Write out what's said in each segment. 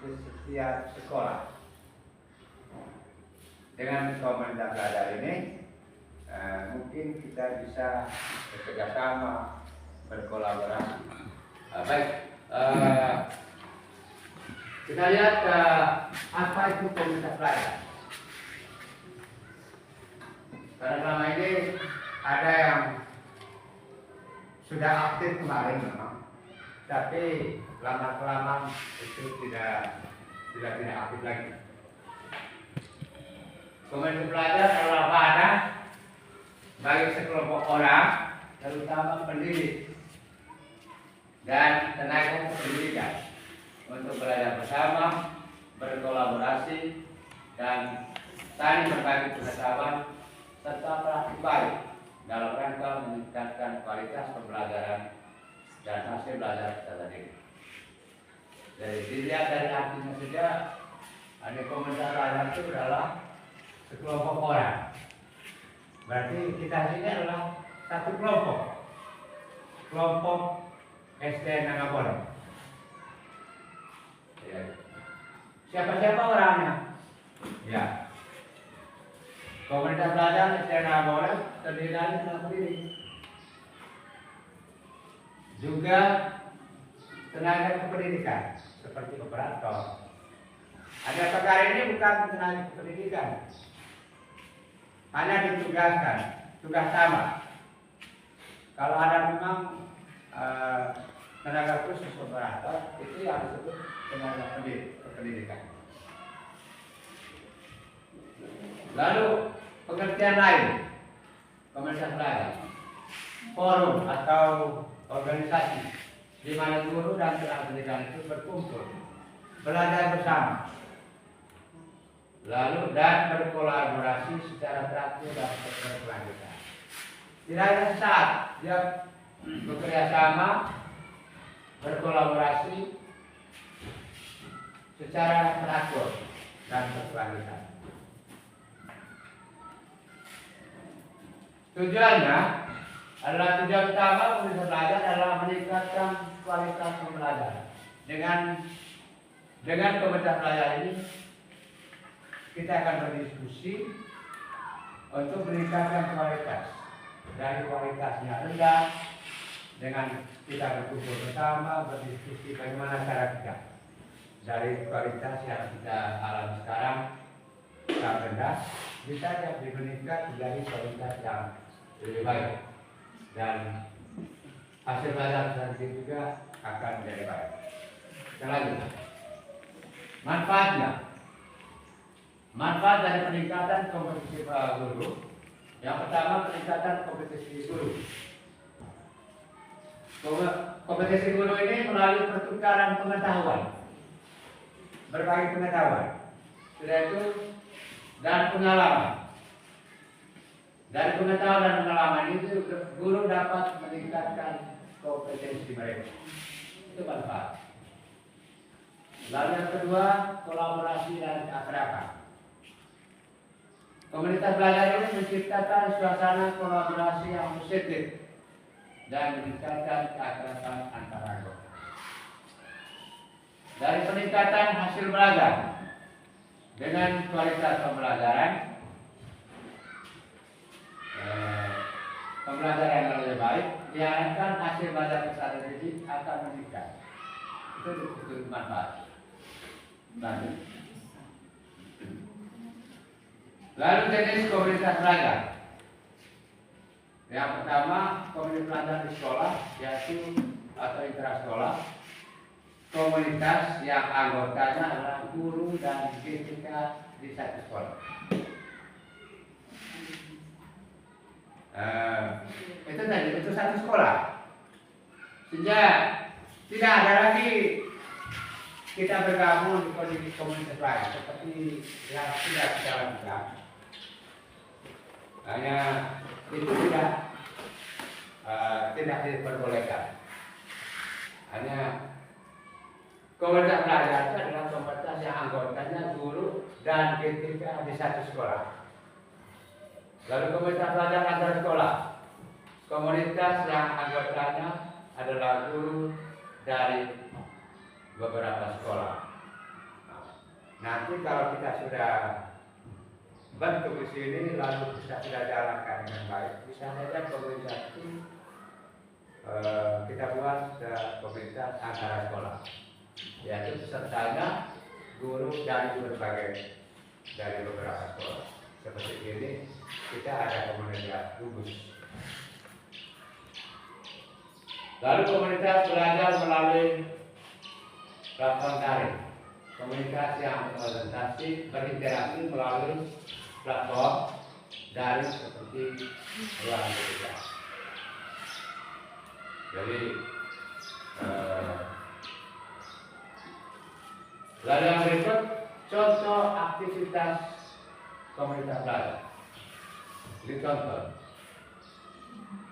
di setiap sekolah. Dengan komunitas belajar ini, mungkin kita bisa bekerjasama, berkolaborasi. Baik, kita lihat apa itu komunitas belajar. Karena selama ini ada yang sudah aktif kemarin memang, tapi lama-kelamaan itu tidak aktif lagi. Komunitas belajar adalah wadah bagi sekelompok orang, terutama pendidik dan tenaga pendidikan, untuk belajar bersama, berkolaborasi, dan saling berbagi pengetahuan serta praktik baik dalam rangka meningkatkan kualitas pembelajaran dan hasil belajar peserta didik. Jadi dilihat dari artinya saja, ada komunitas belajar itu adalah sekelompok orang. Berarti kita sini adalah satu kelompok SD Nangabone. Ya. Siapa-siapa orangnya? Ya. Komunitas belajar SD Nangabone terdiri dari tenaga pendidik, juga tenaga kependidikan seperti operator. Ada perkara ini bukan tenaga kependidikan, hanya ditugaskan tugas sama. Kalau ada memang tenaga khusus operator, itu yang disebut tenaga pendidikan. Lalu pengertian lain komunitas belajar, forum atau organisasi di mana guru dan tenaga pendidikan itu berkumpul, belajar bersama, lalu dan berkolaborasi secara teratur dan berkelanjutan. Tidak ada saat dia bekerja sama, berkolaborasi secara teratur dan berkelanjutan. Tujuannya adalah tujuan utama komunitas belajar adalah meningkatkan kualitas pembelajaran. Dengan komunitas belajar ini kita akan berdiskusi untuk meningkatkan kualitas. Dari kualitasnya rendah, dengan kita berkumpul bersama, berdiskusi bagaimana cara kita dari kualitas yang kita alami sekarang sangat rendah, bisa meningkat menjadi kualitas yang lebih baik, dan hasil belajar nanti juga akan menjadi baik. Kita lanjut. Manfaat dari peningkatan kompetisi guru. Yang pertama, peningkatan kompetisi guru. Kompetisi guru ini melalui pertukaran pengetahuan, berbagi pengetahuan, sudah itu, dan pengalaman. Dari pengetahuan dan pengalaman itu, guru dapat meningkatkan kompetensi mereka. Itu manfaat. Lalu yang kedua, kolaborasi dan keakraban. Komunitas belajar ini menciptakan suasana kolaborasi yang positif dan meningkatkan keakraban antara anggota. Dari peningkatan hasil belajar dengan kualitas pembelajaran, yang lebih baik, diharapkan hasil belajar peserta didik akan meningkat. Itu manfaat. Lalu jenis komunitas belajar. Yang pertama, komunitas belajar di sekolah, yaitu atau intrasekolah. Komunitas yang anggotanya adalah guru dan GTK di satu sekolah. Itu satu sekolah. Sehingga tidak ada lagi kita bergabung di komunitas lain seperti yang sudah kita lakukan. Hanya itu tidak diperbolehkan. Hanya komunitas belajar itu adalah komunitas yang anggotanya guru dan GTK di satu sekolah. Lalu komunitas belajar antar sekolah, komunitas yang anggotanya adalah guru dari beberapa sekolah. Nanti kalau kita sudah bentuk di sini lalu kita sudah jalankan dengan baik, bisa saja pemerintah itu kita buat pemerintah antara sekolah, yaitu pesertanya guru dari beberapa sekolah. Seperti ini kita ada komunitas gugus. Lalu komunitas belajar melalui platform daring. Komunitas yang berorientasi berinteraksi melalui platform daring seperti ruang kita. Jadi lalu yang berikut contoh aktivitas komunitas belajar. Ini contoh.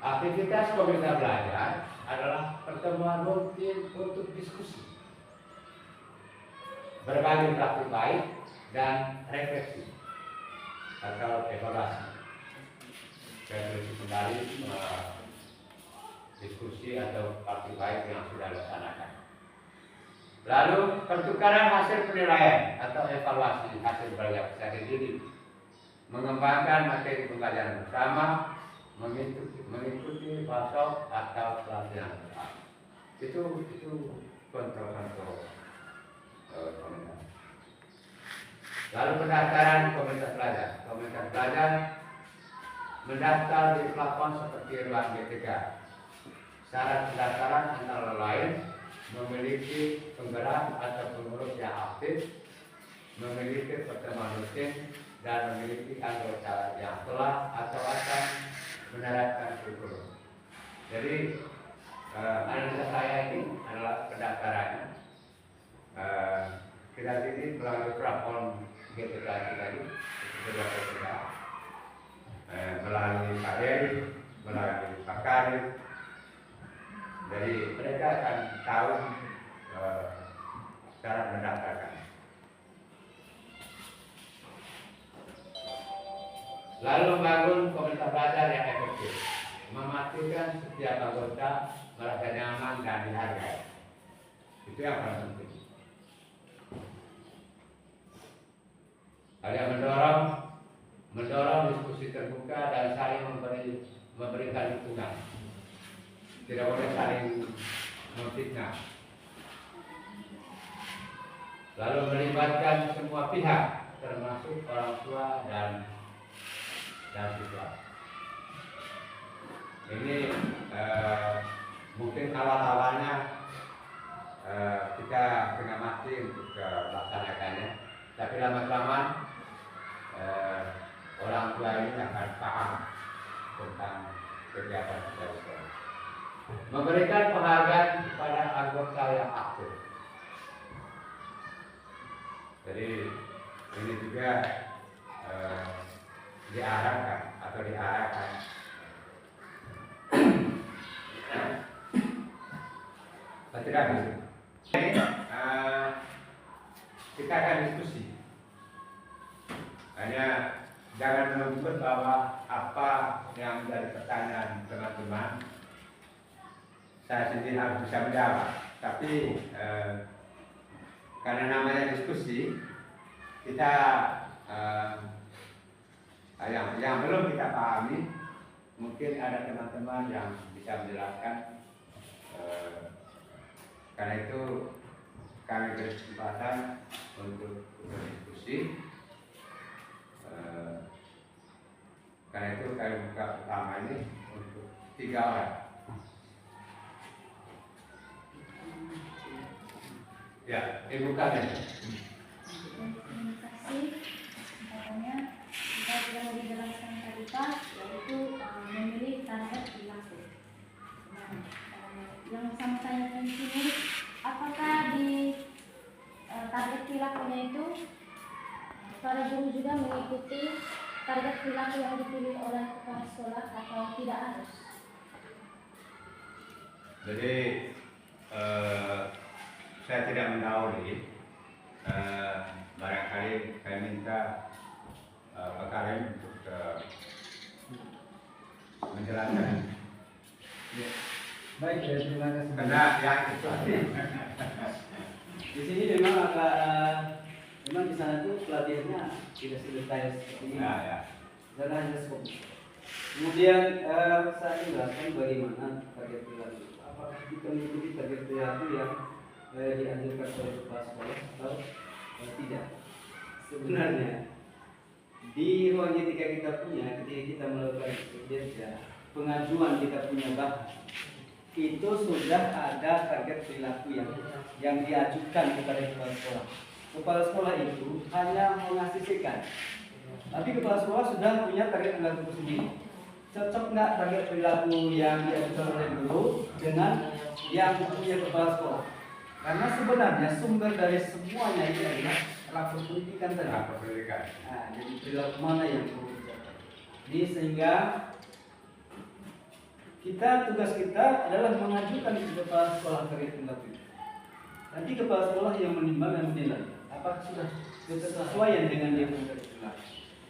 Aktivitas komunitas belajar adalah pertemuan rutin untuk diskusi, berbagi praktik baik dan refleksi atau evaluasi. Refleksi kembali diskusi atau praktik baik yang sudah dilaksanakan. Lalu pertukaran hasil penilaian atau evaluasi hasil belajar secara diri, mengembangkan materi pembelajaran bersama, mengikuti workshop atau pelatihan bersama. Itu kontrol komunitas. Lalu pendaftaran komunitas belajar. Komunitas belajar mendaftar di platform seperti ruang G3. Syarat pendaftaran antara lain memiliki penggerak atau pengurus yang aktif, memiliki pertemuan rutin, dan memiliki anggota yang telah atau akan menerapkan kurikulum. Jadi analisa saya ini adalah pendaftarannya. Kita ini melalui platform G3 tadi, melalui Pak Dery, melalui Pak Karim. Jadi mereka akan tahu cara mendaftarkan. Lalu membangun komunitas belajar yang efektif, memastikan setiap anggota merasa nyaman dan dihargai. Itu yang paling penting. Ada mendorong diskusi terbuka dan saling memberikan dukungan. Tidak boleh saling memfitnah. Lalu melibatkan semua pihak, termasuk orang tua dan siswa. Ini mungkin awal-awalnya kita tengah mati untuk melaksanakannya, tapi lama-kelamaan orang tua ini akan paham tentang kegiatan kita. Memberikan penghargaan kepada anggota yang aktif. Jadi ini juga diarahkan tidak bisa. Jadi kita akan diskusi. Hanya jangan menuntut bahwa apa yang menjadi pertanyaan teman-teman saya sendiri harus bisa menjawab. Tapi karena namanya diskusi, kita yang belum kita pahami, mungkin ada teman-teman yang bisa menjelaskan. Karena itu kami berkesempatan untuk berdiskusi. Karena itu kami buka pertama ini untuk 3 orang. Ya, Ibu Kami. Terima kasih. Katanya kita sudah dijelaskan tadi Pak, yaitu memilih target perilaku. Nah, yang saya tanyakan di sini, apakah di target perilakunya itu para guru juga mengikuti target perilaku yang dipilih oleh kepala sekolah atau tidak harus? Jadi saya tidak mendahului, barangkali saya minta Pak Karim untuk menjelaskan. Ya. Baik, ya, terima kasih. Karena yang itu Di sini memang agak Cuma di sana tuh pelatihannya tidak sedetail seperti ini. Nah, ya. Dan hanya skop. Kemudian saya jelaskan bagaimana target perilaku. Apakah kita mengikuti target perilaku yang dianjurkan oleh kepala sekolah atau tidak? Sebenarnya di ruang etika kita punya, ketika kita melakukan kerja pengajuan kita punya bahan itu sudah ada target perilaku yang diajukan kepada kepala sekolah. Kepala sekolah itu hanya mengasihkan, tapi kepala sekolah sudah punya target perilaku sendiri. Cocok nggak target perilaku yang diajukan oleh guru dengan yang punya kepala sekolah? Karena sebenarnya sumber dari semuanya ini adalah rapor pendidikan tadi. Rapor pendidikan. Nah, jadi perilaku mana yang perlu dicapai? Jadi sehingga tugas kita adalah mengajukan ke kepala sekolah target perilaku. Nanti kepala sekolah yang menimbang dan menilai apakah sudah sesuai dengan dia punya target perilaku.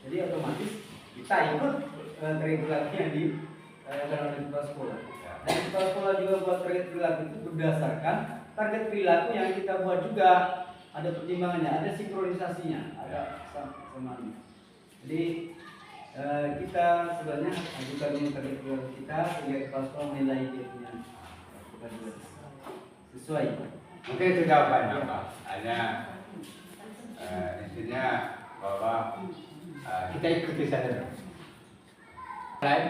Jadi otomatis kita ikut target perilaku yang dilakukan oleh kepala sekolah. Dan kepala sekolah juga buat target perilaku itu berdasarkan target perilaku yang kita buat juga ada pertimbangannya, ada sinkronisasinya, ada sama. Jadi kita sebenarnya ajukan target perilaku kita sehingga kepala sekolah menilai dia punya sesuai. Mungkin itu jawabannya Pak. Hanya intinya bahwa kita ikuti saja. Lain.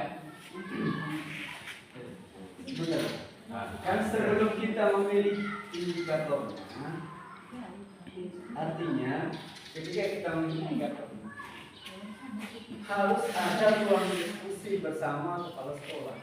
Benar. Kan sebelum kita memilih indikator, artinya ketika kita memilih indikator harus ada ruang diskusi bersama kepala sekolah.